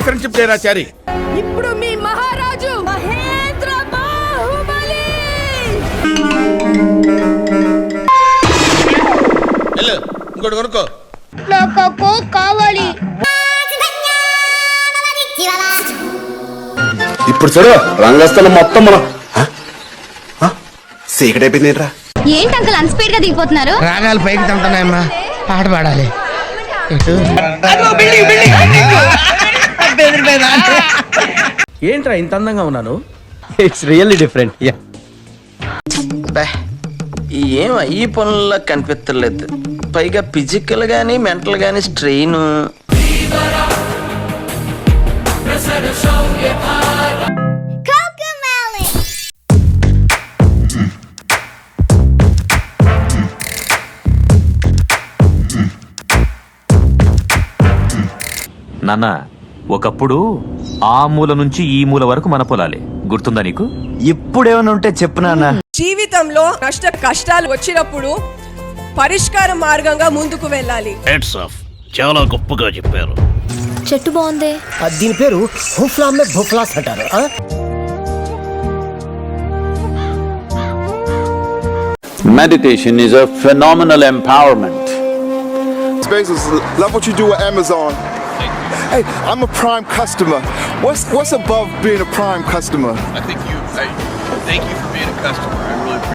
Friendship చేయరా చారి. ఇప్పుడు మీ మహారాజు మహేంద్ర బాహుబలి. వెళ్ళు ఇంకోటి కొనుక్కో. నాకు కావాలి. ఇప్పుడు చూడు రంగస్థలం మొత్తం మనం సీకటైపోయింది రా. ఏంటి అంకుల్ అంత స్పీడ్ గా దిగిపోతున్నారు? రాగాలు పైకి తంటున్నాయమ్మా, పాట పాడాలి. ఏంట్రా ఇంత అందంగా ఉన్నాను? It's really different. ఏం ఈ పనుల్లో కనిపించలేదు. పైగా ఫిజికల్ గానీ మెంటల్ గానీ స్ట్రెయిన్. నాన్న, ఒకప్పుడు ఆ మూల నుంచి ఈ మూల వరకు మన పొలాలే, గుర్తుందా నీకు? ఇప్పుడేమైనా ఉంటే చెప్పు నాన్న. జీవితంలో కష్టాలు వచ్చినప్పుడు పరిష్కార మార్గంగా ముందుకు వెళ్ళాలి. చాలా గొప్పగా చెప్పారు. చెట్టు బాగుంది. దీని పేరు హుఫ్లామే బుఫ్లాస్ అంటారు. Meditation is a phenomenal empowerment. Bezos, love what you do at Amazon. Hey, I'm a Prime customer. What's above being a Prime customer? Thank you for being a customer.